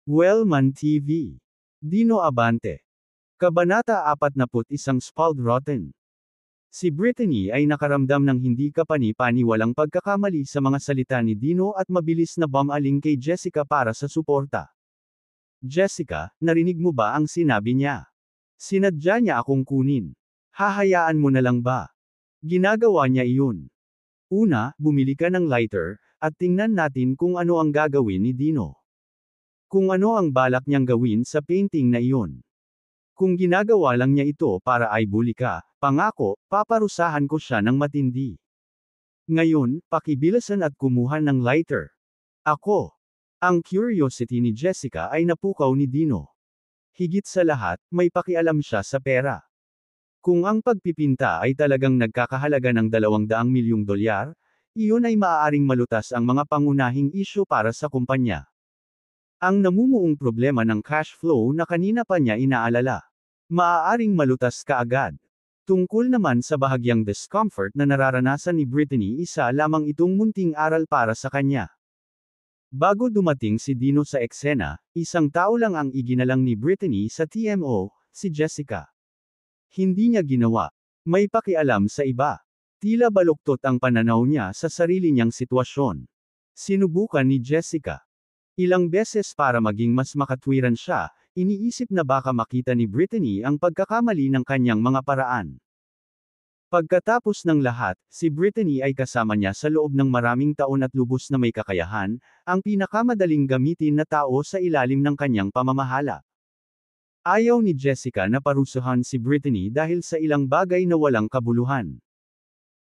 Wellman TV. Dino Abante. Kabanata 41 Spalled Rotten. Si Brittany ay nakaramdam ng hindi kapani-paniwalang pagkakamali sa mga salita ni Dino at mabilis na bumaling kay Jessica para sa suporta. Jessica, narinig mo ba ang sinabi niya? Sinadya niya akong kunin. Hahayaan mo na lang ba? Ginagawa niya iyon. Una, bumili ka ng lighter, at tingnan natin kung ano ang gagawin ni Dino. Kung ano ang balak niyang gawin sa painting na iyon. Kung ginagawa lang niya ito para i-bully ka, pangako, paparusahan ko siya ng matindi. Ngayon, pakibilisan at kumuha ng lighter. Ako. Ang curiosity ni Jessica ay napukaw ni Dino. Higit sa lahat, may pakialam siya sa pera. Kung ang pagpipinta ay talagang nagkakahalaga ng $200 milyong, iyon ay maaaring malutas ang mga pangunahing isyu para sa kumpanya. Ang namumuong problema ng cash flow na kanina pa niya inaalala. Maaaring malutas kaagad. Tungkol naman sa bahagyang discomfort na nararanasan ni Brittany, isa lamang itong munting aral para sa kanya. Bago dumating si Dino sa eksena, isang tao lang ang iginalang ni Brittany sa TMO, si Jessica. Hindi niya ginawa. May pakialam sa iba. Tila baluktot ang pananaw niya sa sarili niyang sitwasyon. Sinubukan ni Jessica ilang beses para maging mas makatwiran siya, iniisip na baka makita ni Brittany ang pagkakamali ng kanyang mga paraan. Pagkatapos ng lahat, si Brittany ay kasama niya sa loob ng maraming taon at lubos na may kakayahan, ang pinakamadaling gamitin na tao sa ilalim ng kanyang pamamahala. Ayaw ni Jessica na parusahan si Brittany dahil sa ilang bagay na walang kabuluhan.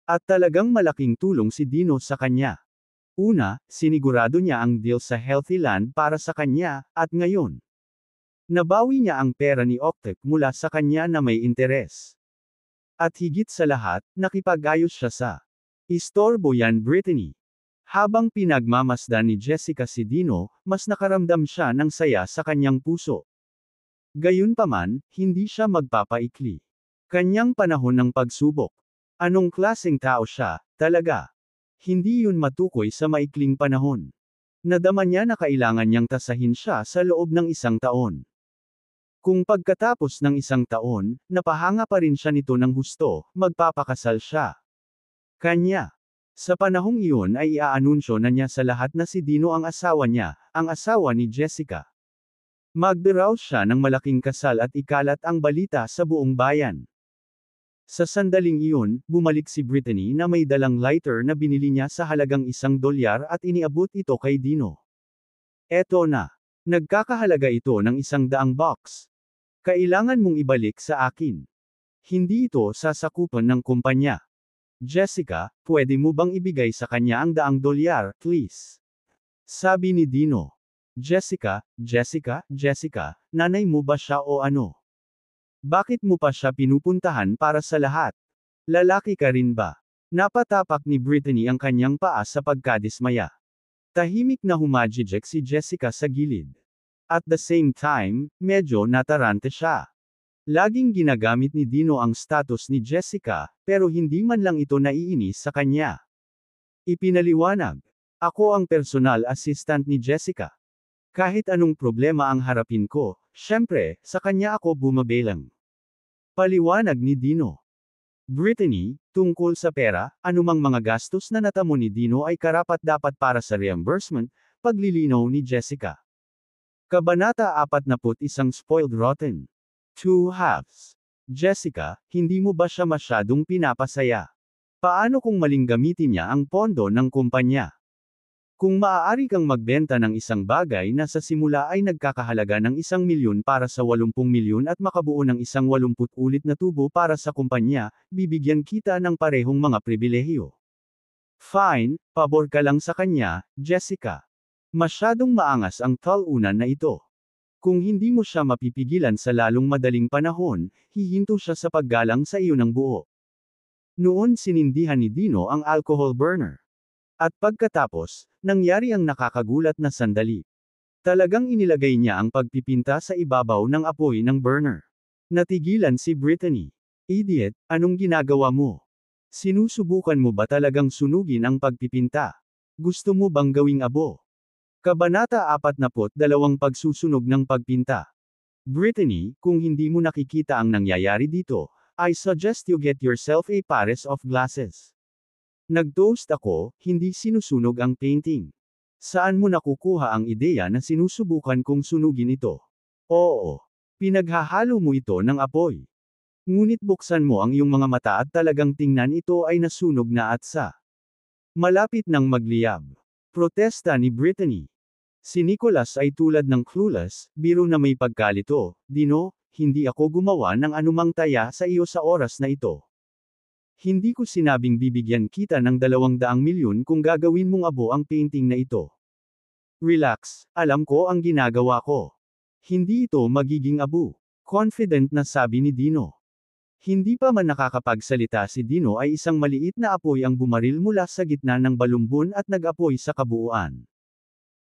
At talagang malaking tulong si Dino sa kanya. Una, sinigurado niya ang deal sa Healthy Land para sa kanya, at ngayon, nabawi niya ang pera ni Octave mula sa kanya na may interes. At higit sa lahat, nakipag-ayos siya sa istorbo yan Brittany. Habang pinagmamasdan ni Jessica si Dino, mas nakaramdam siya ng saya sa kanyang puso. Gayunpaman, hindi siya magpapaikli. Kanyang panahon ng pagsubok. Anong klaseng tao siya, talaga? Hindi yun matukoy sa maikling panahon. Nadama niya na kailangan niyang tasahin siya sa loob ng 1 taon. Kung pagkatapos ng 1 taon, napahanga pa rin siya nito ng husto, magpapakasal siya. Kanya. Sa panahong iyon ay iaanunsyo na niya sa lahat na si Dino ang asawa niya, ang asawa ni Jessica. Magdaraw siya ng malaking kasal at ikalat ang balita sa buong bayan. Sa sandaling iyon, bumalik si Brittany na may dalang lighter na binili niya sa halagang $1 at iniabot ito kay Dino. Eto na. Nagkakahalaga ito ng $100. Kailangan mong ibalik sa akin. Hindi ito sasakupan ng kumpanya. Jessica, pwede mo bang ibigay sa kanya ang $100, please? Sabi ni Dino. Jessica, nanay mo ba siya o ano? Bakit mo pa siya pinupuntahan para sa lahat? Lalaki ka rin ba? Napatapak ni Brittany ang kanyang paa sa pagkadismaya. Tahimik na humajijek si Jessica sa gilid. At the same time, medyo natarante siya. Laging ginagamit ni Dino ang status ni Jessica, pero hindi man lang ito naiinis sa kanya. Ipinaliwanag. Ako ang personal assistant ni Jessica. Kahit anong problema ang harapin ko, syempre, sa kanya ako bumabelang. Paliwanag ni Dino. Brittany, tungkol sa pera, anumang mga gastos na natamo ni Dino ay karapat-dapat para sa reimbursement, paglilinaw ni Jessica. Kabanata 41 Spoiled Rotten. Two halves. Jessica, hindi mo ba siya masyadong pinapasaya? Paano kung maling gamitin niya ang pondo ng kumpanya? Kung maaari kang magbenta ng isang bagay na sa simula ay nagkakahalaga ng 1 milyon para sa 80 milyon at makabuo ng 80 ulit na tubo para sa kumpanya, bibigyan kita ng parehong mga pribilehiyo. Fine, pabor ka lang sa kanya, Jessica. Masyadong maangas ang talunan na ito. Kung hindi mo siya mapipigilan sa lalong madaling panahon, hihinto siya sa paggalang sa iyo ng buo. Noon sinindihan ni Dino ang alcohol burner. At pagkatapos, nangyari ang nakakagulat na sandali. Talagang inilagay niya ang pagpipinta sa ibabaw ng apoy ng burner. Natigilan si Brittany. Idiot, anong ginagawa mo? Sinusubukan mo ba talagang sunugin ang pagpipinta? Gusto mo bang gawing abo? Kabanata 42 Pagsusunog ng pagpinta. Brittany, kung hindi mo nakikita ang nangyayari dito, I suggest you get yourself a pares of glasses. Nag-toast ako, hindi sinusunog ang painting. Saan mo nakukuha ang ideya na sinusubukan kong sunugin ito? Oo. Pinaghahalo mo ito ng apoy. Ngunit buksan mo ang iyong mga mata at talagang tingnan ito ay nasunog na atsa. Malapit nang magliyab. Protesta ni Brittany. Si Nicholas ay tulad ng clueless, biro na may pagkalito, Dino, hindi ako gumawa ng anumang taya sa iyo sa oras na ito. Hindi ko sinabing bibigyan kita ng 200 milyon kung gagawin mong abo ang painting na ito. Relax, alam ko ang ginagawa ko. Hindi ito magiging abo. Confident na sabi ni Dino. Hindi pa man nakakapagsalita si Dino ay isang maliit na apoy ang bumaril mula sa gitna ng balumbon at nag-apoy sa kabuuan.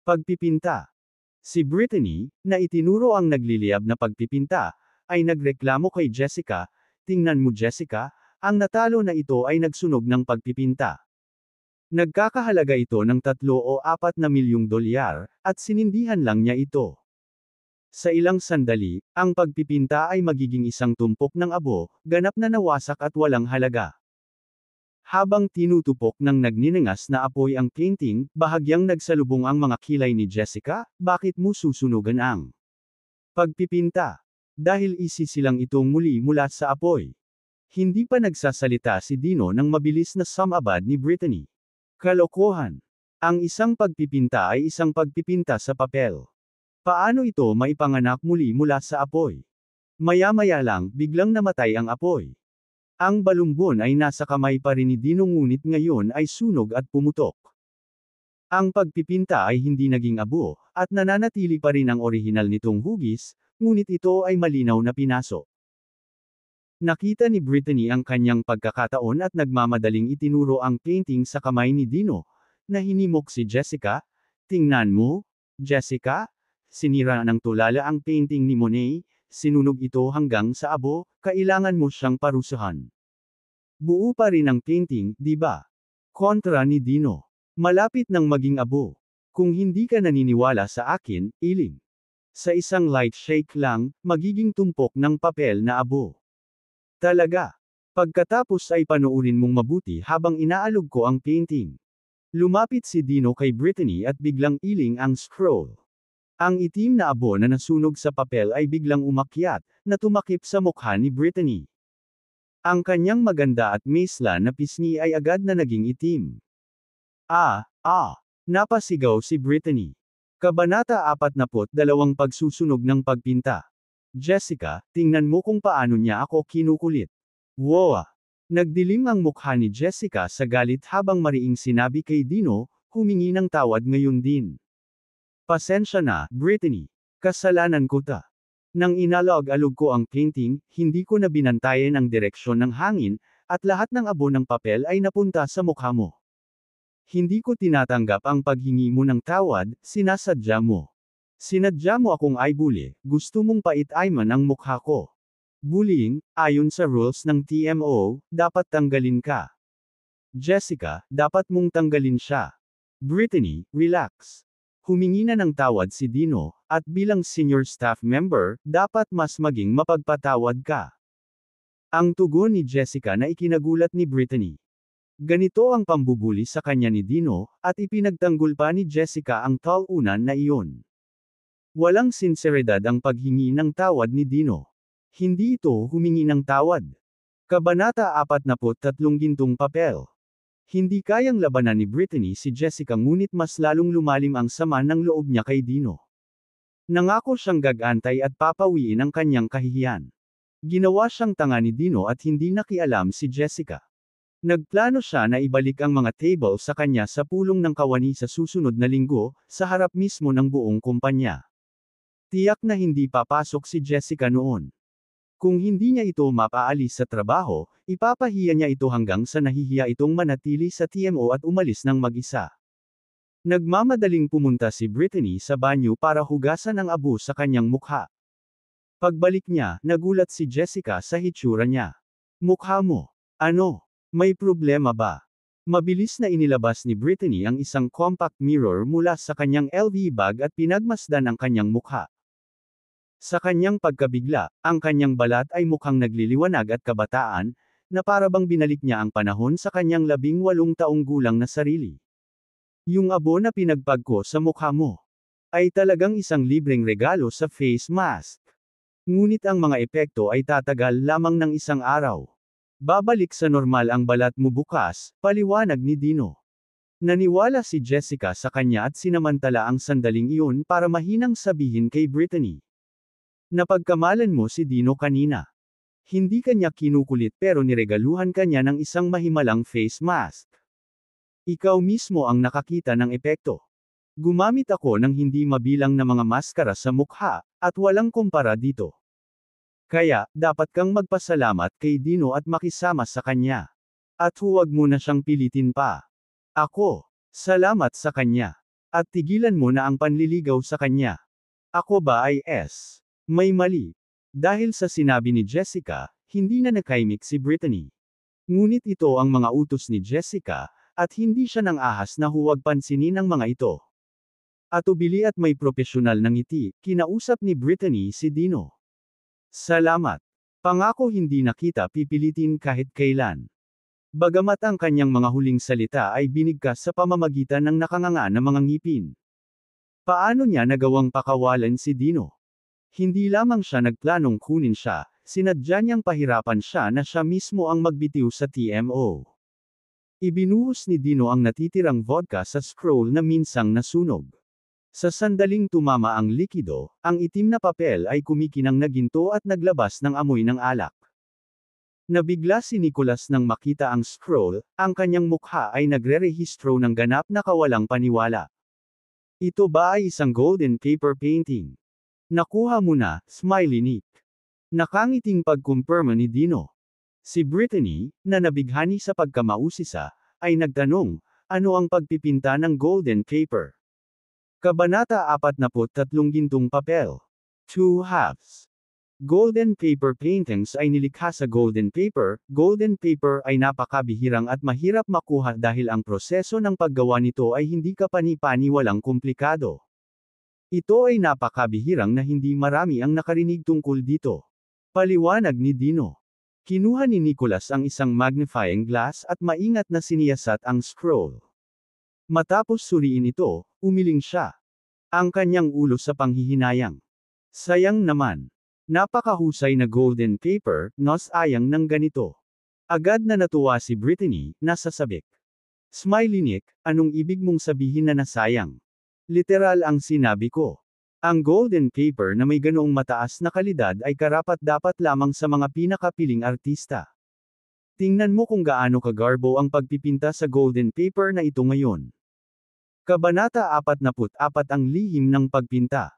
Pagpipinta. Si Brittany, na itinuro ang nagliliyab na pagpipinta, ay nagreklamo kay Jessica, tingnan mo Jessica, ang natalo na ito ay nagsunog ng pagpipinta. Nagkakahalaga ito ng 3 o 4 na milyong dolyar, at sinindihan lang niya ito. Sa ilang sandali, ang pagpipinta ay magiging isang tumpok ng abo, ganap na nawasak at walang halaga. Habang tinutupok ng nagniningas na apoy ang painting, bahagyang nagsalubong ang mga kilay ni Jessica, bakit mo susunugan ang pagpipinta? Dahil isisilang itong muli mula sa apoy. Hindi pa nagsasalita si Dino nang mabilis na sumabad ni Brittany. Kalokohan. Ang isang pagpipinta ay isang pagpipinta sa papel. Paano ito maipanganak muli mula sa apoy? Maya-maya lang, biglang namatay ang apoy. Ang balumbon ay nasa kamay pa rin ni Dino ngunit ngayon ay sunog at pumutok. Ang pagpipinta ay hindi naging abo, at nananatili pa rin ang orihinal nitong hugis, ngunit ito ay malinaw na pinaso. Nakita ni Brittany ang kanyang pagkakataon at nagmamadaling itinuro ang painting sa kamay ni Dino, na hinimok si Jessica, tingnan mo, Jessica, sinira ng tulala ang painting ni Monet, sinunog ito hanggang sa abo, kailangan mo siyang parusahan. Buo pa rin ang painting, di ba? Kontra ni Dino. Malapit nang maging abo. Kung hindi ka naniniwala sa akin, iling. Sa isang light shake lang, magiging tumpok ng papel na abo. Talaga. Pagkatapos ay panoorin mong mabuti habang inaalog ko ang painting. Lumapit si Dino kay Brittany at biglang iling ang scroll. Ang itim na abo na nasunog sa papel ay biglang umakyat, na tumakip sa mukha ni Brittany. Ang kanyang maganda at maesla na pisngi ay agad na naging itim. Napasigaw si Brittany. Kabanata 42 Pagsusunog ng pagpinta. Jessica, tingnan mo kung paano niya ako kinukulit. Wow! Nagdilim ang mukha ni Jessica sa galit habang mariing sinabi kay Dino, humingi ng tawad ngayon din. Pasensya na, Brittany. Kasalanan ko ta. Nang inalog-alog ko ang painting, hindi ko na binantayan ang direksyon ng hangin, at lahat ng abo ng papel ay napunta sa mukha mo. Hindi ko tinatanggap ang paghingi mo ng tawad, sinasadya mo. Sinadya mo akong i-bully, gusto mong pait-ayman ang mukha ko. Bullying, ayon sa rules ng TMO, dapat tanggalin ka. Jessica, dapat mong tanggalin siya. Brittany, relax. Humingi na ng tawad si Dino, at bilang senior staff member, dapat mas maging mapagpatawad ka. Ang tugon ni Jessica na ikinagulat ni Brittany. Ganito ang pambubuli sa kanya ni Dino, at ipinagtanggol pa ni Jessica ang talunan na iyon. Walang sinseridad ang paghingi ng tawad ni Dino. Hindi ito humingi ng tawad. Kabanata 43 Gintong papel. Hindi kayang labanan ni Brittany si Jessica ngunit mas lalong lumalim ang sama ng loob niya kay Dino. Nangako siyang gagantay at papawiin ang kanyang kahihiyan. Ginawa siyang tanga ni Dino at hindi nakialam si Jessica. Nagplano siya na ibalik ang mga table sa kanya sa pulong ng kawani sa susunod na linggo, sa harap mismo ng buong kumpanya. Tiyak na hindi papasok si Jessica noon. Kung hindi niya ito mapaalis sa trabaho, ipapahiya niya ito hanggang sa nahihiya itong manatili sa TMO at umalis ng mag-isa. Nagmamadaling pumunta si Brittany sa banyo para hugasan ang abo sa kanyang mukha. Pagbalik niya, nagulat si Jessica sa hitsura niya. Mukha mo. Ano? May problema ba? Mabilis na inilabas ni Brittany ang isang compact mirror mula sa kanyang LV bag at pinagmasdan ang kanyang mukha. Sa kanyang pagkabigla, ang kanyang balat ay mukhang nagliliwanag at kabataan, na para bang binalik niya ang panahon sa kanyang 18 taong gulang na sarili. Yung abo na pinagpag ko sa mukha mo ay talagang isang libreng regalo sa face mask. Ngunit ang mga epekto ay tatagal lamang ng isang araw. Babalik sa normal ang balat mo bukas, paliwanag ni Dino. Naniwala si Jessica sa kanya at sinamantala ang sandaling iyon para mahinang sabihin kay Brittany. Napagkamalan mo si Dino kanina. Hindi kanya kinukulit pero niregaluhan kanya ng isang mahimalang face mask. Ikaw mismo ang nakakita ng epekto. Gumamit ako ng hindi mabilang na mga maskara sa mukha, at walang kumpara dito. Kaya, dapat kang magpasalamat kay Dino at makisama sa kanya. At huwag mo na siyang pilitin pa. Ako, salamat sa kanya. At tigilan mo na ang panliligaw sa kanya. Ako ba ay may mali? Dahil sa sinabi ni Jessica, hindi na nakaimik si Brittany. Ngunit ito ang mga utos ni Jessica, at hindi siya nang ahas na huwag pansinin ang mga ito. Atubili at may propesyonal na ngiti, kinausap ni Brittany si Dino. Salamat. Pangako hindi na kita pipilitin kahit kailan. Bagamat ang kanyang mga huling salita ay binigkas sa pamamagitan ng nakanganga na mga ngipin. Paano niya nagawang pakawalan si Dino? Hindi lamang siya nagplanong kunin siya, sinadya niyang pahirapan siya na siya mismo ang magbitiw sa TMO. Ibinuhos ni Dino ang natitirang vodka sa scroll na minsang nasunog. Sa sandaling tumama ang likido, ang itim na papel ay kumikinang na ginto at naglabas ng amoy ng alak. Nabigla si Nicholas nang makita ang scroll, ang kanyang mukha ay nagre-rehistro ng ganap na kawalang paniwala. Ito ba ay isang golden paper painting? Nakuha mo na, Smiley Nick. Nakangiting pagkumpirma ni Dino. Si Brittany, na nabighani sa pagkamausisa, ay nagtanong, ano ang pagpipinta ng golden paper? Kabanata 43 Gintong papel. 2 halves. Golden paper paintings ay nilikha sa golden paper. Golden paper ay napakabihirang at mahirap makuha dahil ang proseso ng paggawa nito ay hindi kapani-pani walang komplikado. Ito ay napakabihirang na hindi marami ang nakarinig tungkol dito. Paliwanag ni Dino. Kinuha ni Nicholas ang isang magnifying glass at maingat na siniyasat ang scroll. Matapos suriin ito, umiling siya. Ang kanyang ulo sa panghihinayang. Sayang naman. Napakahusay na golden paper, nos ayang ng ganito. Agad na natuwa si Brittany, nasasabik. Smiley Nick, anong ibig mong sabihin na nasayang? Literal ang sinabi ko. Ang golden paper na may ganoong mataas na kalidad ay karapat-dapat lamang sa mga pinakapiling artista. Tingnan mo kung gaano kagarbo ang pagpipinta sa golden paper na ito ngayon. Kabanata 44 Ang lihim ng pagpinta.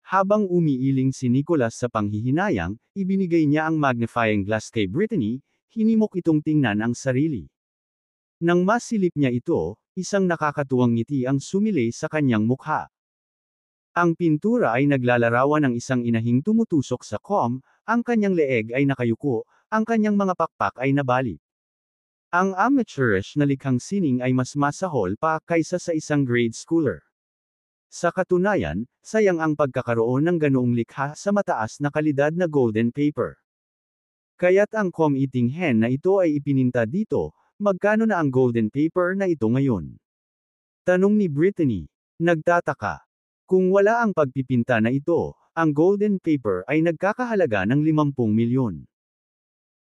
Habang umiiling si Nicholas sa panghihinayang, ibinigay niya ang magnifying glass kay Brittany, hinimok itong tingnan ang sarili. Nang masilip niya ito, isang nakakatuwang ngiti ang sumilay sa kanyang mukha. Ang pintura ay naglalarawan ng isang inahing tumutusok sa ang kanyang leeg ay nakayuko, ang kanyang mga pakpak ay nabali. Ang amateurish na likhang sining ay mas masahol pa kaysa sa isang grade schooler. Sa katunayan, sayang ang pagkakaroon ng ganoong likha sa mataas na kalidad na golden paper. Kaya't ang eating hen na ito ay ipininta dito, magkano na ang golden paper na ito ngayon? Tanong ni Brittany. Nagtataka. Kung wala ang pagpipinta na ito, ang golden paper ay nagkakahalaga ng 50 milyon.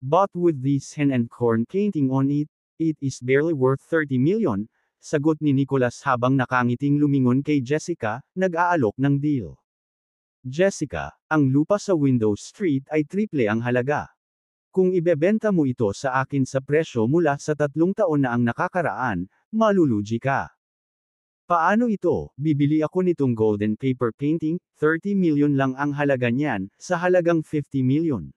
But with this hen and corn painting on it, it is barely worth 30 million, sagot ni Nicholas habang nakangiting lumingon kay Jessica, nag-aalok ng deal. Jessica, ang lupa sa Windows Street ay triple ang halaga. Kung ibebenta mo ito sa akin sa presyo mula sa 3 taon na ang nakakaraan, malulugi ka. Paano ito? Bibili ako nitong golden paper painting, 30 million lang ang halaga niyan, sa halagang 50 million.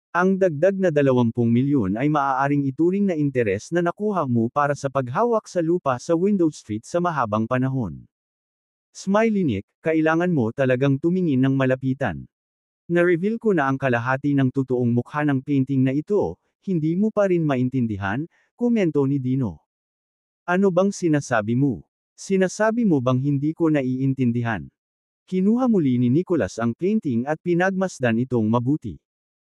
Ang dagdag na 20 milyon ay maaaring ituring na interes na nakuha mo para sa paghawak sa lupa sa Windows Street sa mahabang panahon. Smiley Nick, kailangan mo talagang tumingin ng malapitan. Na-reveal ko na ang kalahati ng totoong mukha ng painting na ito, hindi mo pa rin maintindihan, komento ni Dino. Ano bang sinasabi mo? Sinasabi mo bang hindi ko naiintindihan? Kinuha muli ni Nicholas ang painting at pinagmasdan itong mabuti.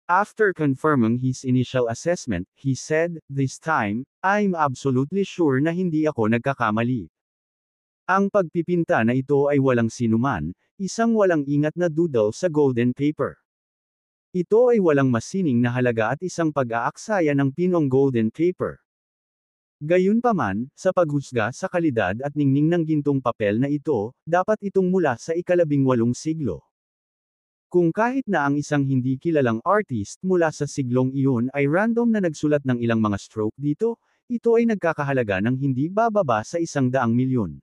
After confirming his initial assessment, he said, "This time, I'm absolutely sure na hindi ako nagkakamali. Ang pagpipinta na ito ay walang sinuman, isang walang ingat na doodle sa golden paper. Ito ay walang masining na halaga at isang pag-aaksaya ng pinong golden paper. Gayunpaman, sa paghusga sa kalidad at ningning ng gintong papel na ito, dapat itong mula sa ika-18 siglo. Kung kahit na ang isang hindi kilalang artist mula sa siglong iyon ay random na nagsulat ng ilang mga stroke dito, ito ay nagkakahalaga ng hindi bababa sa 100,000,000.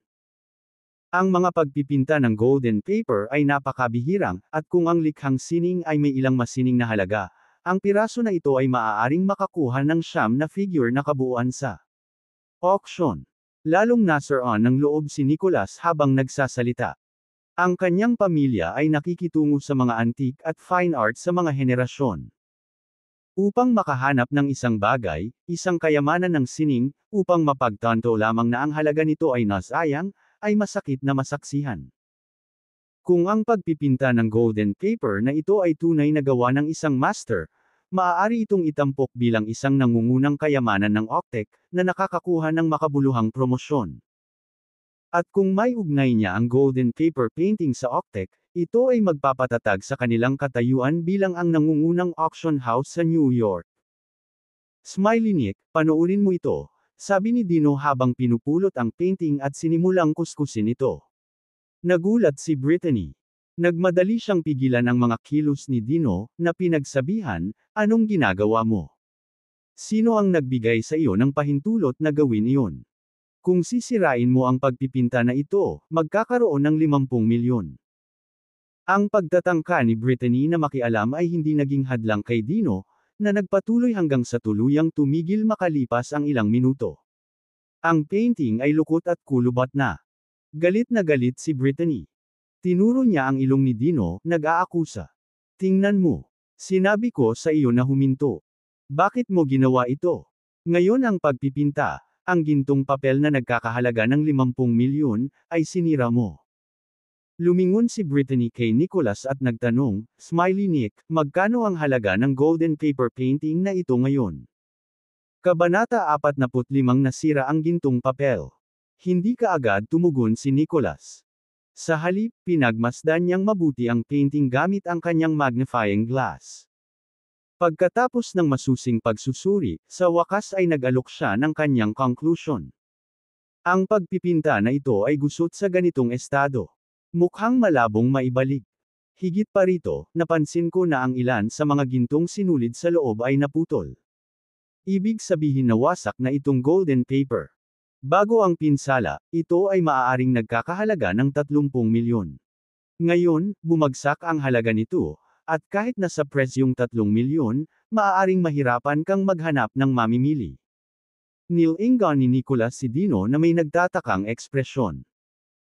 Ang mga pagpipinta ng golden paper ay napakabihirang, at kung ang likhang sining ay may ilang masining na halaga, ang piraso na ito ay maaaring makakuha ng siyam na figure na kabuuan sa auction. Lalong nasaroon ng loob si Nicholas habang nagsasalita. Ang kanyang pamilya ay nakikitungo sa mga antique at fine art sa mga henerasyon. Upang makahanap ng isang bagay, isang kayamanan ng sining, upang mapagtanto lamang na ang halaga nito ay nasayang, ay masakit na masaksihan. Kung ang pagpipinta ng golden paper na ito ay tunay na gawa ng isang master, maaari itong itampok bilang isang nangungunang kayamanan ng Octek, na nakakakuha ng makabuluhang promosyon. At kung may ugnay niya ang golden paper painting sa Octek, ito ay magpapatatag sa kanilang katayuan bilang ang nangungunang auction house sa New York. Smiley Nick, panoorin mo ito, sabi ni Dino habang pinupulot ang painting at sinimulang kuskusin ito. Nagulat si Brittany. Nagmadali siyang pigilan ang mga kilos ni Dino, na pinagsabihan, "Anong ginagawa mo? Sino ang nagbigay sa iyo ng pahintulot na gawin iyon? Kung sisirain mo ang pagpipinta na ito, magkakaroon ng 50,000,000. Ang pagtatangka ni Brittany na makialam ay hindi naging hadlang kay Dino, na nagpatuloy hanggang sa tuluyang tumigil makalipas ang ilang minuto. Ang painting ay lukot at kulubat na. Galit na galit si Brittany. Tinuro niya ang ilong ni Dino, nag-aakusa. "Tingnan mo. Sinabi ko sa iyo na huminto. Bakit mo ginawa ito? Ngayon ang pagpipinta, ang gintong papel na nagkakahalaga ng 50,000,000, ay sinira mo." Lumingon si Brittany kay Nicholas at nagtanong, "Smiley Nick, magkano ang halaga ng golden paper painting na ito ngayon?" Kabanata 45. Nasira ang gintong papel. Hindi kaagad tumugon si Nicholas. Sa halip, pinagmasdan niyang mabuti ang painting gamit ang kanyang magnifying glass. Pagkatapos ng masusing pagsusuri, sa wakas ay nag-alok siya ng kanyang conclusion. Ang pagpipinta na ito ay gusot sa ganitong estado. Mukhang malabong maibalik. Higit pa rito, napansin ko na ang ilan sa mga gintong sinulid sa loob ay naputol. Ibig sabihin na wasak na itong golden paper. Bago ang pinsala, ito ay maaaring nagkakahalaga ng 30,000,000. Ngayon, bumagsak ang halaga nito, at kahit nasa presyong 3,000,000, maaaring mahirapan kang maghanap ng mamimili. Nilingan ni Nicholas si Dino na may nagtatakang ekspresyon.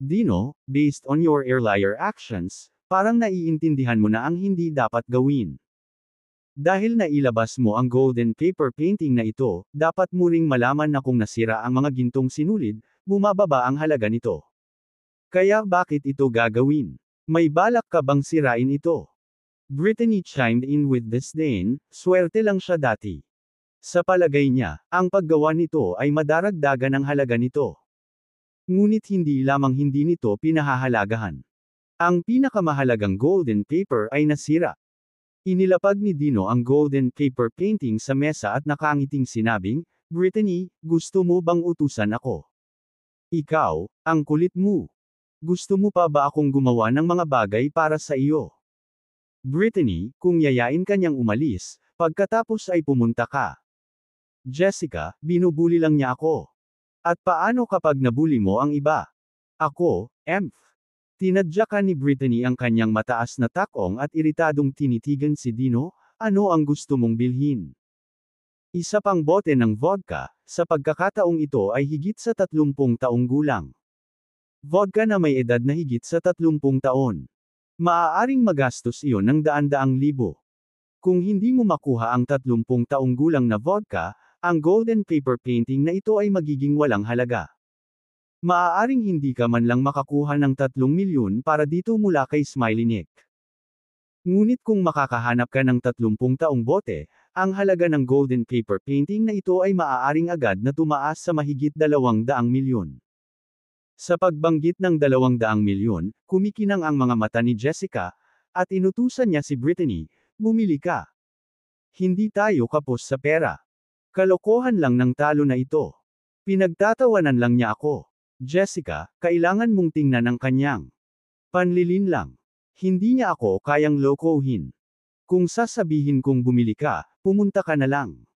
"Dino, based on your earlier actions, parang naiintindihan mo na ang hindi dapat gawin. Dahil nailabas mo ang golden paper painting na ito, dapat mo ring malaman na kung nasira ang mga gintong sinulid, bumababa ang halaga nito. Kaya bakit ito gagawin? May balak ka bang sirain ito?" Brittany chimed in with disdain, swerte lang siya dati. Sa palagay niya, ang paggawa nito ay madaragdagan ang halaga nito. Ngunit hindi lamang hindi nito pinahahalagahan. Ang pinakamahalagang golden paper ay nasira. Inilapag ni Dino ang golden paper painting sa mesa at nakangiting sinabing, "Brittany, gusto mo bang utusan ako? Ikaw, ang kulit mo. Gusto mo pa ba akong gumawa ng mga bagay para sa iyo? Brittany, kung yayain ka niyang umalis, pagkatapos ay pumunta ka. Jessica, binubuli lang niya ako. At paano kapag nabuli mo ang iba? Ako, emph." Tinadyakan ni Brittany ang kanyang mataas na takong at iritadong tinitigan si Dino, "Ano ang gusto mong bilhin? Isa pang bote ng vodka, sa pagkakataong ito ay higit sa 30 taong gulang. Vodka na may edad na higit sa 30 taon. Maaaring magastos iyon ng daan-daang libo. Kung hindi mo makuha ang 30 taong gulang na vodka, ang golden paper painting na ito ay magiging walang halaga." Maaaring hindi ka man lang makakuha ng 3 milyon para dito mula kay Smiley Nick. Ngunit kung makakahanap ka ng 30 taong bote, ang halaga ng golden paper painting na ito ay maaaring agad na tumaas sa mahigit 200 milyon. Sa pagbanggit ng 200 milyon, kumikinang ang mga mata ni Jessica, at inutusan niya si Brittany, bumili ka. Hindi tayo kapos sa pera. Kalokohan lang ng talo na ito. Pinagtatawanan lang niya ako. Jessica, kailangan mong tingnan ang kanyang panlilin lang. Hindi niya ako kayang lokohin. Kung sasabihin kong bumili ka, pumunta ka na lang.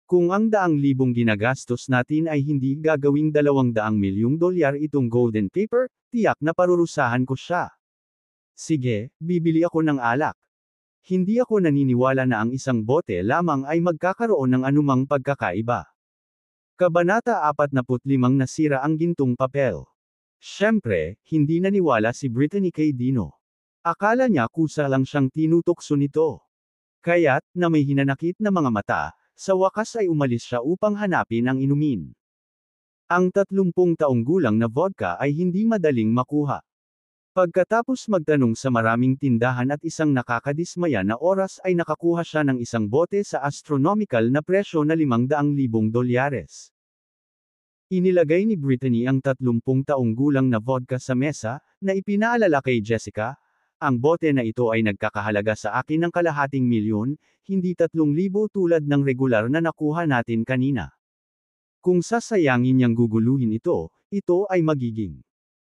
Kung ang 100,000 ginagastos natin ay hindi gagawing 200 milyong dolyar itong golden paper, tiyak na parurusahan ko siya. Sige, bibili ako ng alak. Hindi ako naniniwala na ang isang bote lamang ay magkakaroon ng anumang pagkakaiba. Kabanata 45 Nasira ang gintong papel. Siyempre, hindi naniwala si Brittany kay Dino. Akala niya kusa lang siyang tinutokso nito. Kaya't, na may hinanakit na mga mata, sa wakas ay umalis siya upang hanapin ang inumin. Ang 30 taong gulang na vodka ay hindi madaling makuha. Pagkatapos magtanong sa maraming tindahan at isang nakakadismaya na oras ay nakakuha siya ng isang bote sa astronomical na presyo na 500,000 dolyares. Inilagay ni Brittany ang 30 taong gulang na vodka sa mesa, na ipinaalala kay Jessica, ang bote na ito ay nagkakahalaga sa akin ng 250,000, hindi 3,000 tulad ng regular na nakuha natin kanina. Kung sasayangin niyang guguluhin ito ay magiging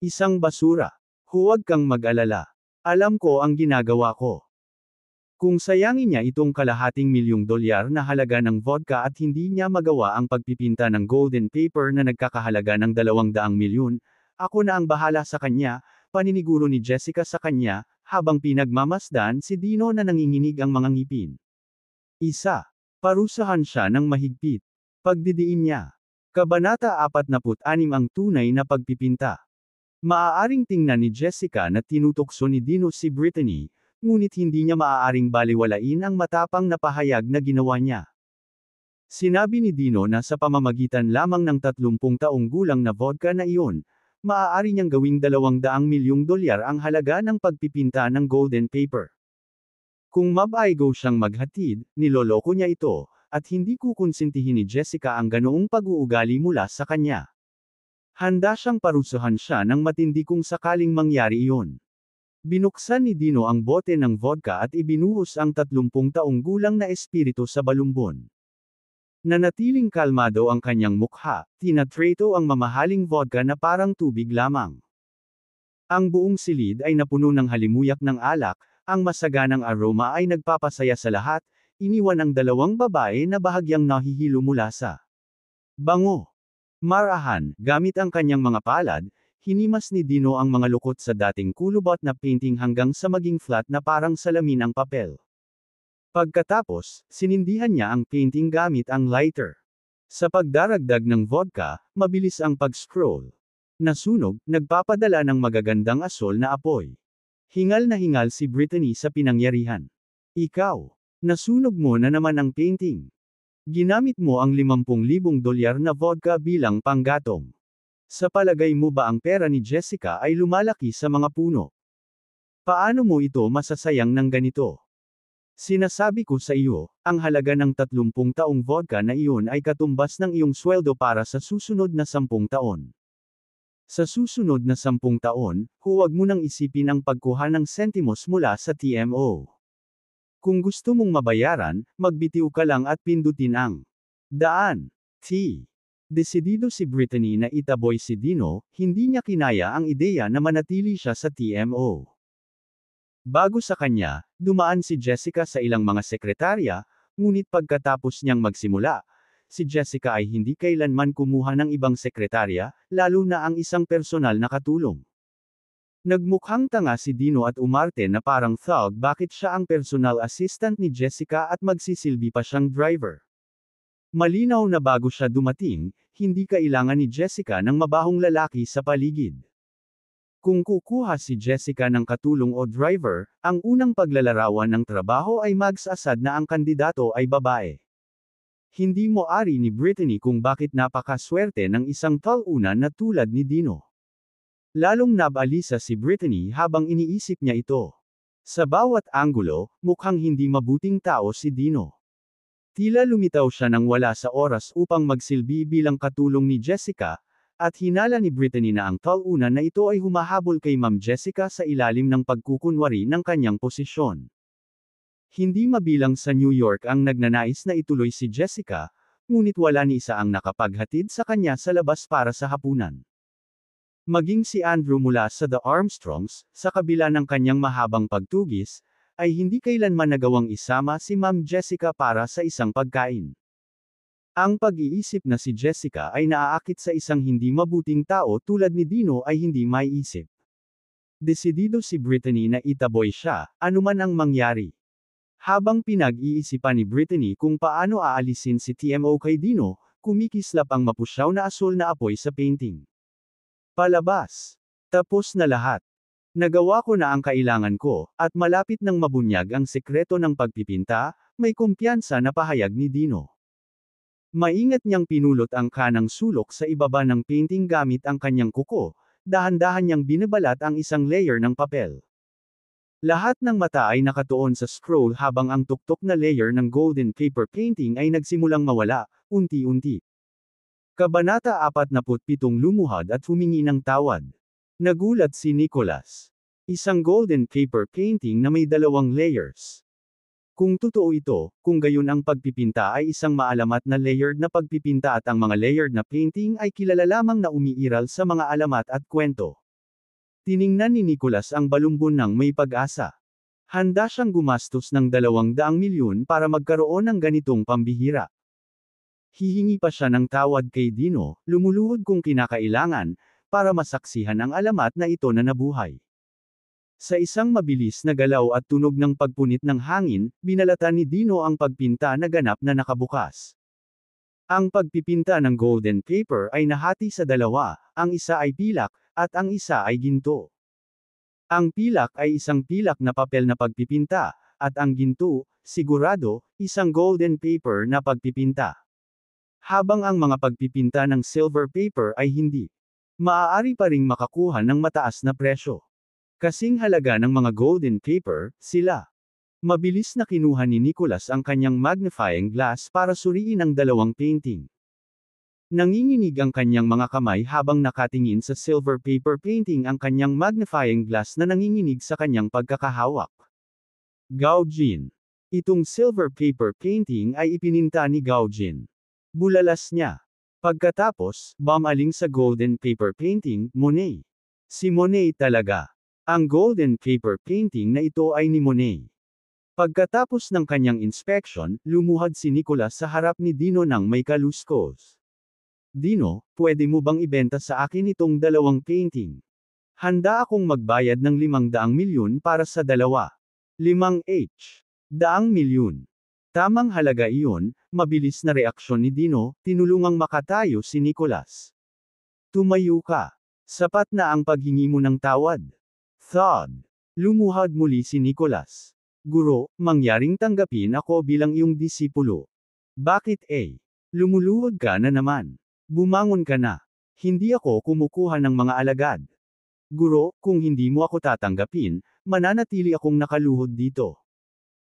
isang basura. Huwag kang mag-alala. Alam ko ang ginagawa ko. Kung sayangin niya itong 250,000 dolyar na halaga ng vodka at hindi niya magawa ang pagpipinta ng golden paper na nagkakahalaga ng 200 milyon, ako na ang bahala sa kanya, paniniguro ni Jessica sa kanya, habang pinagmamasdan si Dino na nanginginig ang mga ngipin. Parusahan siya ng mahigpit. Pagdidiin niya. Kabanata 46 Ang tunay na pagpipinta. Maaaring tingnan ni Jessica na tinutokso ni Dino si Brittany, ngunit hindi niya maaaring baliwalain ang matapang na pahayag na ginawa niya. Sinabi ni Dino na sa pamamagitan lamang ng 30 taong gulang na vodka na iyon, maaari niyang gawing 200 milyong dolyar ang halaga ng pagpipinta ng golden paper. Kung mabaigo siyang maghatid, niloloko niya ito, at hindi kukonsintihin ni Jessica ang ganoong pag-uugali mula sa kanya. Handa siyang parusahan siya ng matindi kung sakaling mangyari iyon. Binuksan ni Dino ang bote ng vodka at ibinuhos ang 30 taong gulang na espiritu sa balumbon. Nanatiling kalmado ang kanyang mukha, tinatrato ang mamahaling vodka na parang tubig lamang. Ang buong silid ay napuno ng halimuyak ng alak, ang masaganang aroma ay nagpapasaya sa lahat, iniwan ang dalawang babae na bahagyang nahihilo mula sa bango. Marahan, gamit ang kanyang mga palad, hinimas ni Dino ang mga lukot sa dating kulubot na painting hanggang sa maging flat na parang salamin ang papel. Pagkatapos, sinindihan niya ang painting gamit ang lighter. Sa pagdaragdag ng vodka, mabilis ang pag-scroll. Nasunog, nagpapadala ng magagandang asol na apoy. Hingal na hingal si Brittany sa pinangyarihan. Ikaw, nasunog mo na naman ang painting. Ginamit mo ang 50,000 dolyar na vodka bilang panggatong. Sa palagay mo ba ang pera ni Jessica ay lumalaki sa mga puno? Paano mo ito masasayang ng ganito? Sinasabi ko sa iyo, ang halaga ng 30 taong vodka na iyon ay katumbas ng iyong sweldo para sa susunod na 10 taon. Sa susunod na 10 taon, huwag mo nang isipin ang pagkuha ng sentimos mula sa TMO. Kung gusto mong mabayaran, magbitiw ka lang at pindutin ang daan. Desidido si Brittany na itaboy si Dino, hindi niya kinaya ang ideya na manatili siya sa TMO. Bago sa kanya, dumaan si Jessica sa ilang mga sekretarya, ngunit pagkatapos niyang magsimula, si Jessica ay hindi kailanman kumuha ng ibang sekretarya, lalo na ang isang personal na katulong. Nagmukhang tanga si Dino at umarte na parang thug bakit siya ang personal assistant ni Jessica at magsisilbi pa siyang driver. Malinaw na bago siya dumating, hindi kailangan ni Jessica ng mabahong lalaki sa paligid. Kung kukuha si Jessica ng katulong o driver, ang unang paglalarawan ng trabaho ay magsasad na ang kandidato ay babae. Hindi mo ari ni Brittany kung bakit napakaswerte ng isang talunan na tulad ni Dino. Lalong nabalisa si Brittany habang iniisip niya ito. Sa bawat anggulo, mukhang hindi mabuting tao si Dino. Tila lumitaw siya nang wala sa oras upang magsilbi bilang katulong ni Jessica, at hinala ni Brittany na ang talunan na ito ay humahabol kay Ma'am Jessica sa ilalim ng pagkukunwari ng kanyang posisyon. Hindi mabilang sa New York ang nagnanais na ituloy si Jessica, ngunit wala ni isa ang nakapaghatid sa kanya sa labas para sa hapunan. Maging si Andrew mula sa The Armstrongs, sa kabila ng kanyang mahabang pagtugis, ay hindi kailanman nagawang isama si Ma'am Jessica para sa isang pagkain. Ang pag-iisip na si Jessica ay naaakit sa isang hindi mabuting tao tulad ni Dino ay hindi maiisip. Desidido si Brittany na itaboy siya, anuman ang mangyari. Habang pinag-iisipan ni Brittany kung paano aalisin si TMO kay Dino, kumikislap ang mapusyaw na asul na apoy sa painting. Palabas. Tapos na lahat. Nagawa ko na ang kailangan ko, at malapit nang mabunyag ang sekreto ng pagpipinta, may kumpiyansa na pahayag ni Dino. Maingat niyang pinulot ang kanang sulok sa ibaba ng painting gamit ang kanyang kuko, dahan-dahan niyang binabalat ang isang layer ng papel. Lahat ng mata ay nakatuon sa scroll habang ang tuktok na layer ng golden paper painting ay nagsimulang mawala, unti-unti. Kabanata 47 Lumuhad at humingi ng tawad. Nagulat si Nicholas. Isang golden paper painting na may 2 layers. Kung totoo ito, kung gayon ang pagpipinta ay isang maalamat na layered na pagpipinta at ang mga layered na painting ay kilala lamang na umiiral sa mga alamat at kwento. Tiningnan ni Nicholas ang balumbon ng may pag-asa. Handa siyang gumastos ng 200 milyon para magkaroon ng ganitong pambihira. Hihingi pa siya ng tawad kay Dino, lumuluhod kung kinakailangan, para masaksihan ang alamat na ito na nabuhay. Sa isang mabilis na galaw at tunog ng pagpunit ng hangin, binalatan ni Dino ang pagpinta na ganap na nakabukas. Ang pagpipinta ng golden paper ay nahati sa 2, ang isa ay pilak, at ang isa ay ginto. Ang pilak ay isang pilak na papel na pagpipinta, at ang ginto, sigurado, isang golden paper na pagpipinta. Habang ang mga pagpipinta ng silver paper ay hindi. Maaari pa ring makakuha ng mataas na presyo. Kasing halaga ng mga golden paper, sila. Mabilis na kinuha ni Nicholas ang kanyang magnifying glass para suriin ang 2 painting. Nanginginig ang kanyang mga kamay habang nakatingin sa silver paper painting ang kanyang magnifying glass na nanginginig sa kanyang pagkakahawak. Gaujin. Itong silver paper painting ay ipininta ni Gaujin. Bulalas niya. Pagkatapos, bumaling sa golden paper painting, Monet. Si Monet talaga. Ang golden paper painting na ito ay ni Monet. Pagkatapos ng kanyang inspection, lumuhad si Nicholas sa harap ni Dino ng may kaluskos. Dino, pwede mo bang ibenta sa akin itong 2 painting? Handa akong magbayad ng 500 milyon para sa 2. 5H. 100 milyon. Tamang halaga iyon, mabilis na reaksyon ni Dino, tinulungang makatayo si Nicholas. Tumayo ka. Sapat na ang paghingi mo ng tawad. Thud. Lumuhad muli si Nicholas. Guro, mangyaring tanggapin ako bilang iyong disipulo. Bakit lumuluhod ka na naman? Bumangon ka na. Hindi ako kumukuha ng mga alagad. Guro, kung hindi mo ako tatanggapin, mananatili akong nakaluhod dito.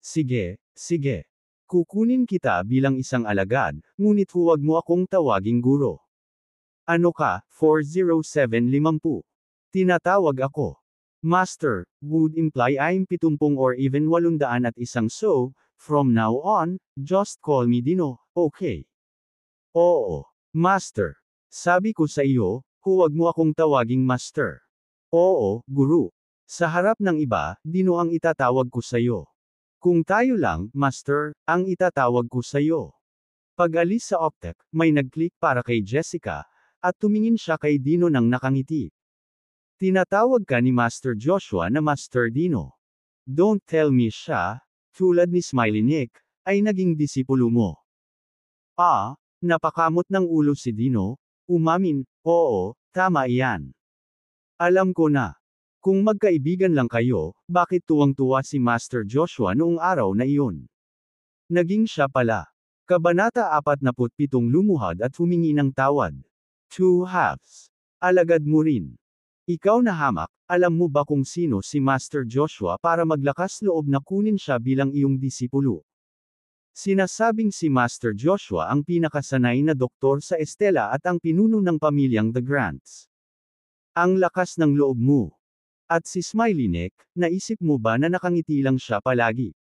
Sige, sige. Kukunin kita bilang isang alagad, ngunit huwag mo akong tawaging guro. Ano ka, 40750? Tinatawag ako. Master, would imply I'm 70 or even 801 so, from now on, just call me Dino, okay? Oo, Master. Sabi ko sa iyo, huwag mo akong tawaging Master. Oo, Guru. Sa harap ng iba, Dino ang itatawag ko sa iyo. Kung tayo lang, Master, ang itatawag ko sa iyo. Pag-alis sa Optec, may nag-click para kay Jessica, at tumingin siya kay Dino nang nakangiti. Tinatawag ka ni Master Joshua na Master Dino. Don't tell me siya, tulad ni Smiley Nick, ay naging disipulo mo. Napakamot ng ulo si Dino, umamin, oo, tama iyan. Alam ko na. Kung magkaibigan lang kayo, bakit tuwang-tuwa si Master Joshua noong araw na iyon? Naging siya pala. Kabanata 47 Lumuhad at humingi ng tawad. Two halves. Alagad mo rin. Ikaw na hamak, alam mo ba kung sino si Master Joshua para maglakas loob na kunin siya bilang iyong disipulo? Sinasabing si Master Joshua ang pinakasanay na doktor sa Estela at ang pinuno ng pamilyang The Grants. Ang lakas ng loob mo. At si Smiley Nick, naisip mo ba na nakangiti lang siya palagi?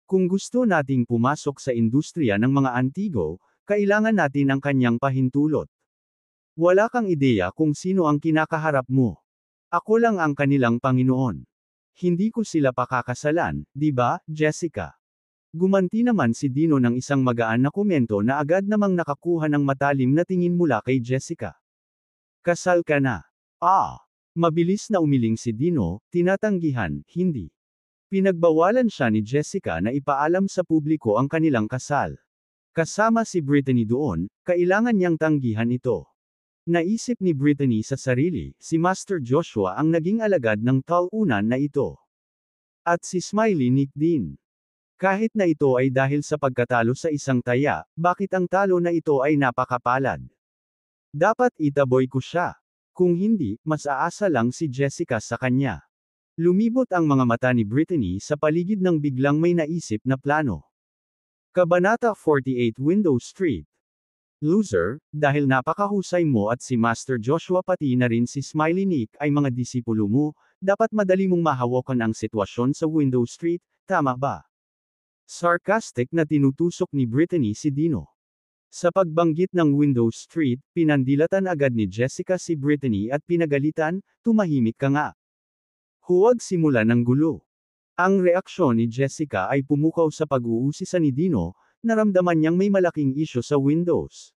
Kung gusto nating pumasok sa industriya ng mga antigo, kailangan natin ang kanyang pahintulot. Wala kang ideya kung sino ang kinakaharap mo. Ako lang ang kanilang Panginoon. Hindi ko sila pakakasalan, di ba, Jessica? Gumanti naman si Dino ng isang magaan na komento na agad namang nakakuha ng matalim na tingin mula kay Jessica. Kasal ka na. Mabilis na umiling si Dino, tinatanggihan, hindi. Pinagbawalan siya ni Jessica na ipaalam sa publiko ang kanilang kasal. Kasama si Brittany doon, kailangan niyang tanggihan ito. Naisip ni Brittany sa sarili, si Master Joshua ang naging alagad ng talunan na ito. At si Smiley Nick din. Kahit na ito ay dahil sa pagkatalo sa isang taya, bakit ang talo na ito ay napakapalad? Dapat itaboy ko siya. Kung hindi, mas aasa lang si Jessica sa kanya. Lumibot ang mga mata ni Brittany sa paligid ng biglang may naisip na plano. Kabanata 48 Window Street. Loser, dahil napakahusay mo at si Master Joshua pati na rin si Smiley Nick ay mga disipulo mo, dapat madali mong mahawakan ang sitwasyon sa Window Street, tama ba? Sarcastic na tinutusok ni Brittany si Dino. Sa pagbanggit ng Window Street, pinandilatan agad ni Jessica si Brittany at pinagalitan, tumahimik ka nga. Huwag simulan ng gulo. Ang reaksyon ni Jessica ay pumukaw sa pag-uusisa ni Dino, naramdaman niyang may malaking isyu sa Windows.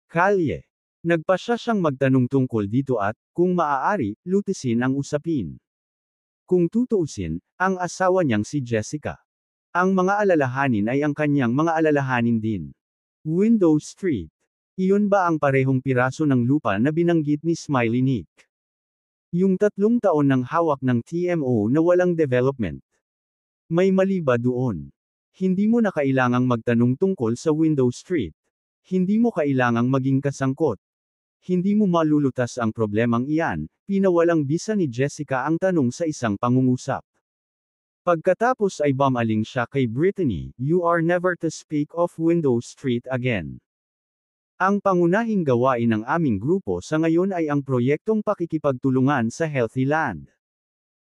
Kalye. Nagpasya siyang magtanong tungkol dito at, kung maaari, lutisin ang usapin. Kung tutuusin, ang asawa niyang si Jessica. Ang mga alalahanin ay ang kanyang mga alalahanin din. Window Street. Iyon ba ang parehong piraso ng lupa na binanggit ni Smiley Nick? Yung 3 taon ng hawak ng TMO na walang development. May mali ba doon? Hindi mo na kailangang magtanong tungkol sa Window Street. Hindi mo kailangang maging kasangkot. Hindi mo malulutas ang problemang iyan, pinawalang bisa ni Jessica ang tanong sa isang pangungusap. Pagkatapos ay bumaling siya kay Brittany, you are never to speak of Window Street again. Ang pangunahing gawain ng aming grupo sa ngayon ay ang proyektong pakikipagtulungan sa Healthy Land.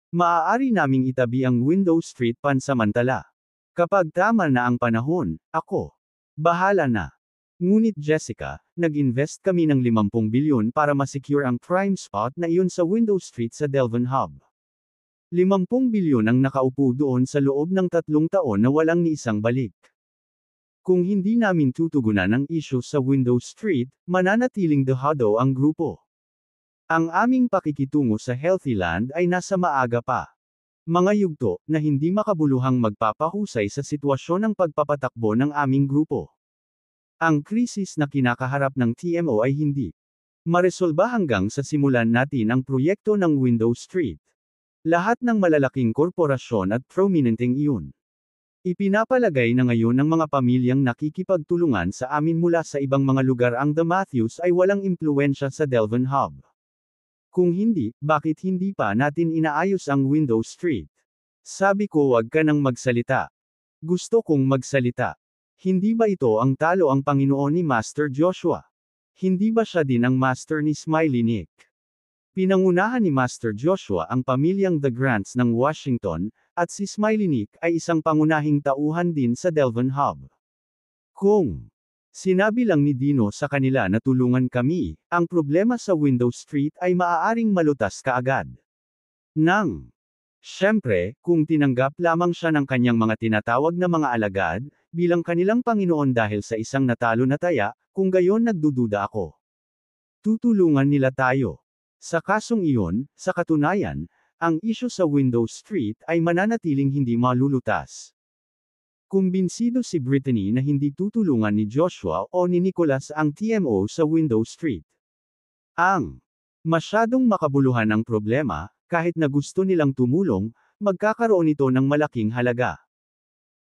Maaari naming itabi ang Window Street pansamantala. Kapag tama na ang panahon, ako. Bahala na. Ngunit Jessica, nag-invest kami ng 50 bilyon para masecure ang prime spot na iyon sa Window Street sa Delvin Hub. 50 bilyon ang nakaupo doon sa loob ng 3 taon na walang ni isang balik. Kung hindi namin tutugunan ang isyu sa Window Street, mananatiling dehado ang grupo. Ang aming pakikitungo sa Healthy Land ay nasa maaga pa. Mga yugto, na hindi makabuluhang magpapahusay sa sitwasyon ng pagpapatakbo ng aming grupo. Ang krisis na kinakaharap ng TMO ay hindi maresolba hanggang sa simulan natin ang proyekto ng Window Street. Lahat ng malalaking korporasyon at prominenteng iyon. Ipinapalagay na ngayon ng mga pamilyang nakikipagtulungan sa amin mula sa ibang mga lugar ang The Matthews ay walang impluensya sa Delvin Hub. Kung hindi, bakit hindi pa natin inaayos ang Window Street? Sabi ko wag ka nang magsalita. Gusto kong magsalita. Hindi ba ito ang talo ang Panginoon ni Master Joshua? Hindi ba siya din ang master ni Smiley Nick? Pinangunahan ni Master Joshua ang pamilyang The Grants ng Washington, at si Smiley Nick ay isang pangunahing tauhan din sa Delvin Hub. Kung sinabi lang ni Dino sa kanila na tulungan kami, ang problema sa Window Street ay maaaring malutas kaagad. Siyempre, kung tinanggap lamang siya ng kanyang mga tinatawag na mga alagad, bilang kanilang Panginoon dahil sa isang natalo na taya, kung gayon nagdududa ako. Tutulungan nila tayo. Sa kasong iyon, sa katunayan, ang isyu sa Window Street ay mananatiling hindi malulutas. Kumbinsido si Brittany na hindi tutulungan ni Joshua o ni Nicholas ang TMO sa Window Street. Ang masyadong makabuluhan ang problema, kahit na gusto nilang tumulong, magkakaroon ito ng malaking halaga.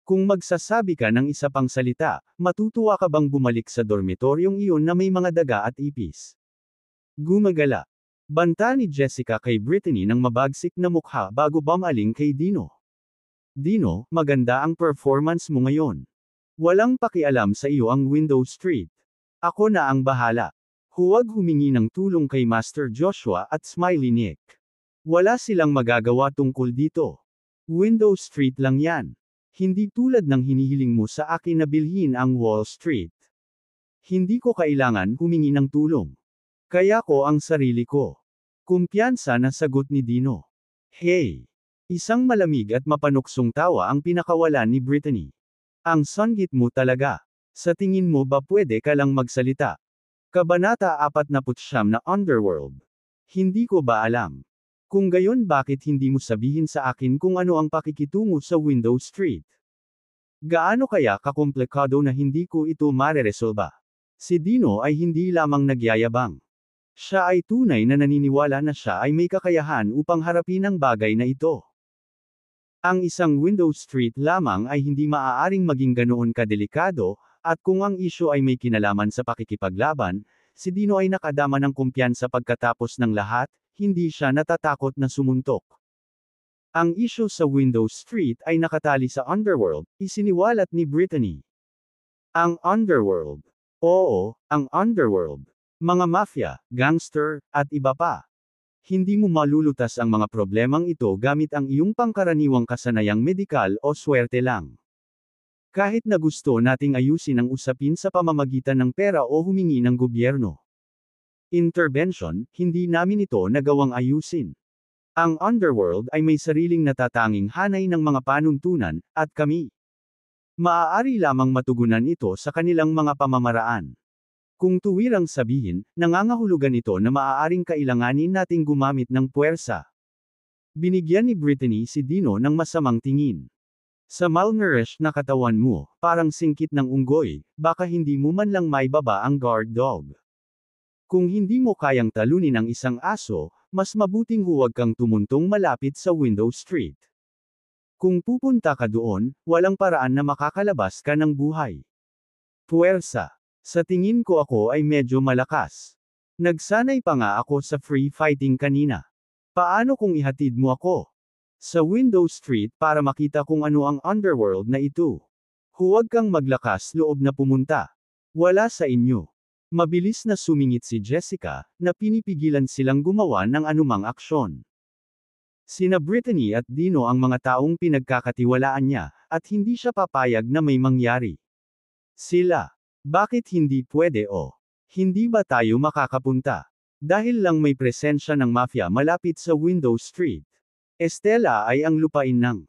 Kung magsasabi ka ng isa pang salita, matutuwa ka bang bumalik sa dormitoryong iyon na may mga daga at ipis? Gumagala. Banta ni Jessica kay Brittany ng mabagsik na mukha bago bumaling kay Dino. Dino, maganda ang performance mo ngayon. Walang pakialam sa iyo ang Window Street. Ako na ang bahala. Huwag humingi ng tulong kay Master Joshua at Smiley Nick. Wala silang magagawa tungkol dito. Window Street lang yan. Hindi tulad ng hinihiling mo sa akin na bilhin ang Wall Street. Hindi ko kailangan humingi ng tulong. Kaya ko ang sarili ko. Kumpiyansa na sagot ni Dino. Hey! Isang malamig at mapanuksong tawa ang pinakawalan ni Brittany. Ang sanggit mo talaga. Sa tingin mo ba pwede ka lang magsalita? Kabanata 49 na Underworld. Hindi ko ba alam? Kung gayon bakit hindi mo sabihin sa akin kung ano ang pakikitungo sa Window Street? Gaano kaya kakomplikado na hindi ko ito mareresolba? Si Dino ay hindi lamang nagyayabang. Siya ay tunay na naniniwala na siya ay may kakayahan upang harapin ang bagay na ito. Ang isang Window Street lamang ay hindi maaaring maging ganoon kadelikado, at kung ang isyu ay may kinalaman sa pakikipaglaban, si Dino ay nakadama ng kumpiyansa pagkatapos ng lahat. Hindi siya natatakot na sumuntok. Ang isyu sa Window Street ay nakatali sa Underworld, isiniwalat ni Brittany. Ang Underworld. Oo, ang Underworld. Mga mafia, gangster, at iba pa. Hindi mo malulutas ang mga problemang ito gamit ang iyong pangkaraniwang kasanayang medikal o swerte lang. Kahit na gusto nating ayusin ang usapin sa pamamagitan ng pera o humingi ng gobyerno. Intervention, hindi namin ito nagawang ayusin. Ang Underworld ay may sariling natatanging hanay ng mga panuntunan, at kami. Maaari lamang matugunan ito sa kanilang mga pamamaraan. Kung tuwirang sabihin, nangangahulugan ito na maaaring kailanganin nating gumamit ng puwersa. Binigyan ni Brittany si Dino ng masamang tingin. Sa malnourished na katawan mo, parang singkit ng unggoy, baka hindi mo man lang maibaba ang guard dog. Kung hindi mo kayang talunin ang isang aso, mas mabuting huwag kang tumuntong malapit sa Window Street. Kung pupunta ka doon, walang paraan na makakalabas ka ng buhay. Puwersa. Sa tingin ko ako ay medyo malakas. Nagsanay pa nga ako sa free fighting kanina. Paano kung ihatid mo ako sa Window Street para makita kung ano ang Underworld na ito? Huwag kang maglakas loob na pumunta. Wala sa inyo. Mabilis na sumingit si Jessica, na pinipigilan silang gumawa ng anumang aksyon. Sina Brittany at Dino ang mga taong pinagkakatiwalaan niya, at hindi siya papayag na may mangyari. Sila. Bakit hindi pwede o? Hindi ba tayo makakapunta? Dahil lang may presensya ng mafia malapit sa Window Street. Estela ay ang lupain ng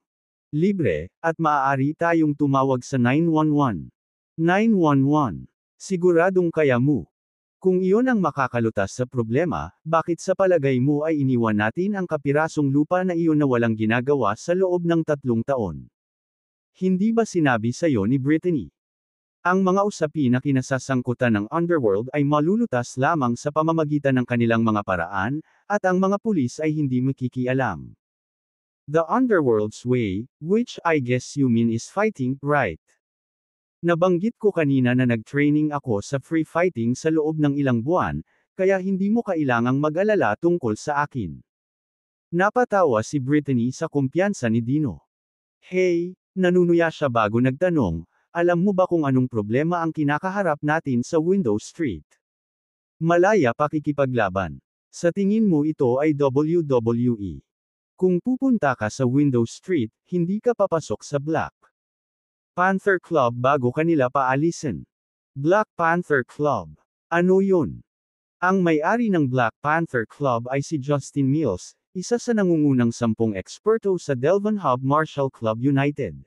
libre, at maaari tayong tumawag sa 911. 911. Siguradong kaya mo. Kung iyon ang makakalutas sa problema, bakit sa palagay mo ay iniwan natin ang kapirasong lupa na iyon na walang ginagawa sa loob ng 3 taon? Hindi ba sinabi sa'yo ni Brittany? Ang mga usapin na kinasasangkutan ng Underworld ay malulutas lamang sa pamamagitan ng kanilang mga paraan, at ang mga pulis ay hindi makikialam. The Underworld's way, which I guess you mean is fighting, right? Nabanggit ko kanina na nag-training ako sa free fighting sa loob ng ilang buwan, kaya hindi mo kailangang mag-alala tungkol sa akin. Napatawa si Brittany sa kumpiyansa ni Dino. Hey, nanunuya siya bago nagtanong, alam mo ba kung anong problema ang kinakaharap natin sa Window Street? Malaya pakikipaglaban. Sa tingin mo ito ay WWE. Kung pupunta ka sa Window Street, hindi ka papasok sa Black Panther Club bago kanila paalisin. Black Panther Club. Ano yun? Ang may-ari ng Black Panther Club ay si Justin Mills, isa sa nangungunang 10 eksperto sa Delvon Hub Martial Club United.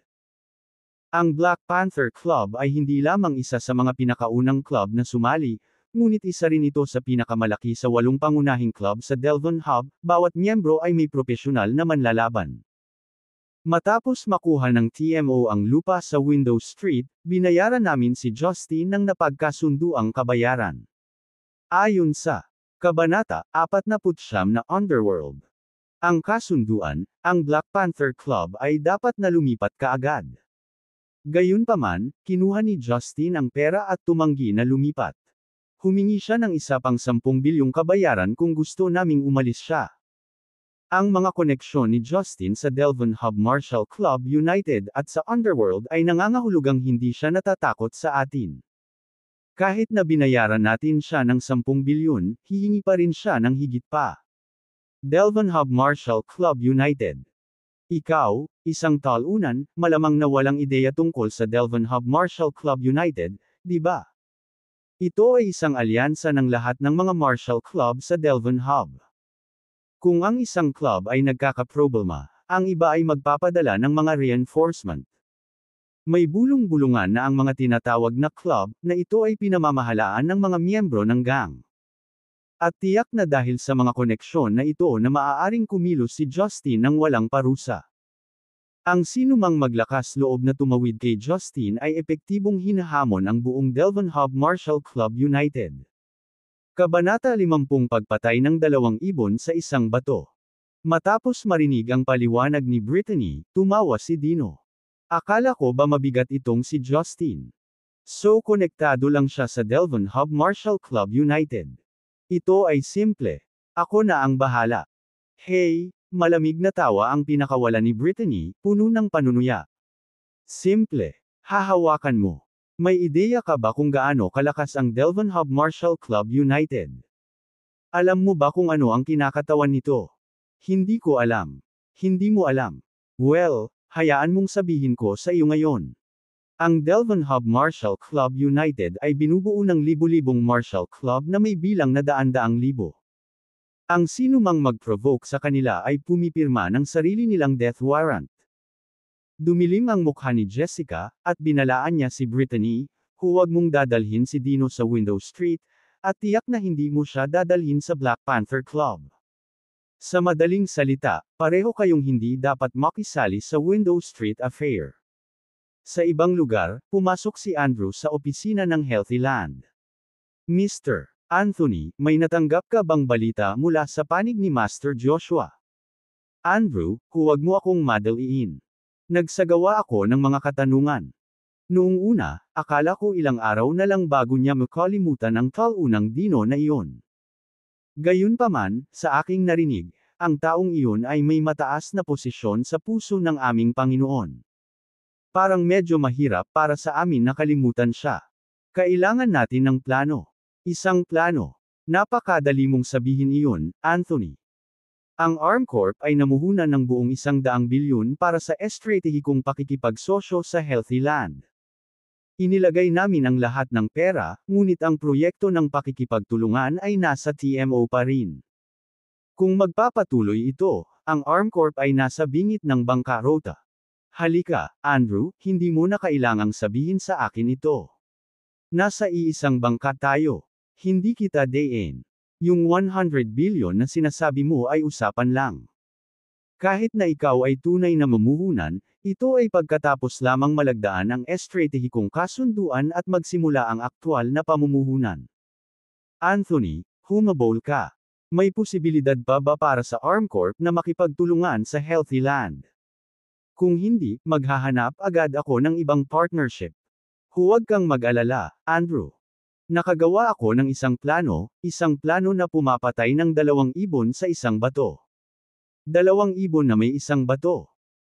Ang Black Panther Club ay hindi lamang isa sa mga pinakaunang club na sumali, ngunit isa rin ito sa pinakamalaki sa 8 pangunahing club sa Delvon Hub, bawat miyembro ay may propesyonal na manlalaban. Matapos makuha ng TMO ang lupa sa Window Street, binayaran namin si Justin ng napagkasunduang kabayaran. Ayon sa Kabanata 49 na Underworld. Ang kasunduan, ang Black Panther Club ay dapat na lumipat kaagad. Gayunpaman, kinuha ni Justin ang pera at tumanggi na lumipat. Humingi siya ng isa pang 10 bilyong kabayaran kung gusto naming umalis siya. Ang mga koneksyon ni Justin sa Delvin Hub Martial Club United at sa Underworld ay nangangahulugang hindi siya natatakot sa atin. Kahit na binayaran natin siya ng 10 bilyon, hihingi pa rin siya ng higit pa. Delvin Hub Martial Club United. Ikaw, isang talunan, malamang na walang ideya tungkol sa Delvin Hub Martial Club United, di ba? Ito ay isang alyansa ng lahat ng mga martial club sa Delvin Hub. Kung ang isang club ay nagkakaproblema, ang iba ay magpapadala ng mga reinforcement. May bulong-bulungan na ang mga tinatawag na club, na ito ay pinamamahalaan ng mga miyembro ng gang. At tiyak na dahil sa mga koneksyon na ito na maaaring kumilos si Justin ng walang parusa. Ang sinumang maglakas loob na tumawid kay Justin ay epektibong hinahamon ang buong Delvin Hub Martial Club United. Kabanata 50 Pagpatay ng 2 ibon sa isang bato. Matapos marinig ang paliwanag ni Brittany, tumawa si Dino. Akala ko ba mabigat itong si Justin? So konektado lang siya sa Delvin Hub Martial Club United. Ito ay simple. Ako na ang bahala. Hey! Malamig na tawa ang pinakawala ni Brittany, puno ng panunuya. Simple. Hahawakan mo. May ideya ka ba kung gaano kalakas ang Delvin Hub Martial Club United? Alam mo ba kung ano ang kinakatawan nito? Hindi ko alam. Hindi mo alam. Well, hayaan mong sabihin ko sa iyo ngayon. Ang Delvin Hub Martial Club United ay binubuo ng libu-libong martial club na may bilang na daan-daang libo. Ang sinumang mag-provoke sa kanila ay pumipirma ng sarili nilang death warrant. Dumilim ang mukha ni Jessica, at binalaan niya si Brittany, huwag mong dadalhin si Dino sa Window Street, at tiyak na hindi mo siya dadalhin sa Black Panther Club. Sa madaling salita, pareho kayong hindi dapat makisali sa Window Street affair. Sa ibang lugar, pumasok si Andrew sa opisina ng Healthy Land. Mr. Anthony, may natanggap ka bang balita mula sa panig ni Master Joshua? Andrew, huwag mo akong madaliin. Nagsagawa ako ng mga katanungan. Noong una, akala ko ilang araw na lang bago niya makalimutan ang taunang Dino na iyon. Gayunpaman, sa aking narinig, ang taong iyon ay may mataas na posisyon sa puso ng aming Panginoon. Parang medyo mahirap para sa amin na kalimutan siya. Kailangan natin ng plano. Isang plano. Napakadali mong sabihin iyon, Anthony. Ang Arm Corp ay namuhunan ng buong 100 bilyon para sa estratehikong pakikipagsosyo sa Healthy Land. Inilagay namin ang lahat ng pera, ngunit ang proyekto ng pakikipagtulungan ay nasa TMO pa rin. Kung magpapatuloy ito, ang Arm Corp ay nasa bingit ng bangkarota. Halika, Andrew, hindi mo na kailangang sabihin sa akin ito. Nasa iisang bangka tayo. Hindi kita dayin. Yung 100 bilyon na sinasabi mo ay usapan lang. Kahit na ikaw ay tunay na mamuhunan, ito ay pagkatapos lamang malagdaan ang estratehikong kasunduan at magsimula ang aktwal na pamumuhunan. Anthony, humabol ka. May posibilidad pa ba para sa Arm Corp na makipagtulungan sa Healthy Land? Kung hindi, maghahanap agad ako ng ibang partnership. Huwag kang mag-alala, Andrew. Nakagawa ako ng isang plano na pumapatay ng 2 ibon sa isang bato. 2 ibon na may isang bato.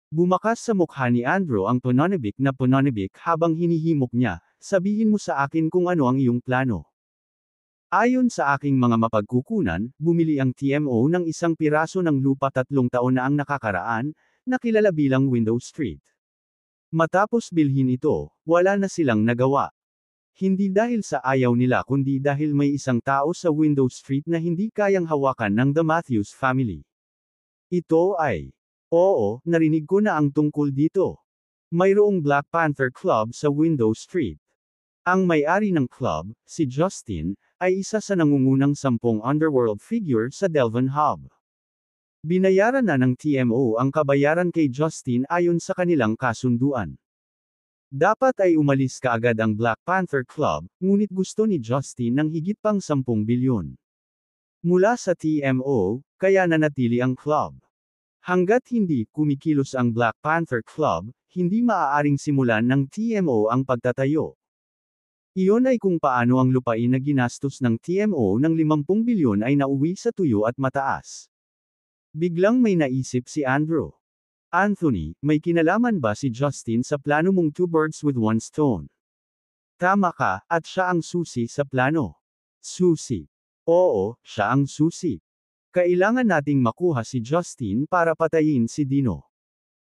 Bumakas sa mukha ni Andrew ang pananabik na pananabik habang hinihimok niya, sabihin mo sa akin kung ano ang iyong plano. Ayon sa aking mga mapagkukunan, bumili ang TMO ng isang piraso ng lupa 3 taon na ang nakakaraan, na kilala bilang Window Street. Matapos bilhin ito, wala na silang nagawa. Hindi dahil sa ayaw nila kundi dahil may isang tao sa Window Street na hindi kayang hawakan ng The Matthews family. Ito ay, oo, narinig ko na ang tungkol dito. Mayroong Black Panther Club sa Window Street. Ang may-ari ng club, si Justin, ay isa sa nangungunang 10 underworld figure sa Delvin Hub. Binayaran na ng TMO ang kabayaran kay Justin ayon sa kanilang kasunduan. Dapat ay umalis kaagad ang Black Panther Club, ngunit gusto ni Justin ng higit pang 10 bilyon. Mula sa TMO, kaya nanatili ang club. Hanggat hindi kumikilos ang Black Panther Club, hindi maaaring simulan ng TMO ang pagtatayo. Iyon ay kung paano ang lupain na ginastos ng TMO ng 50 bilyon ay nauwi sa tuyo at mataas. Biglang may naisip si Andrew. Anthony, may kinalaman ba si Justin sa plano mong two birds with one stone? Tama ka, at siya ang susi sa plano. Susi. Oo, siya ang susi. Kailangan nating makuha si Justin para patayin si Dino.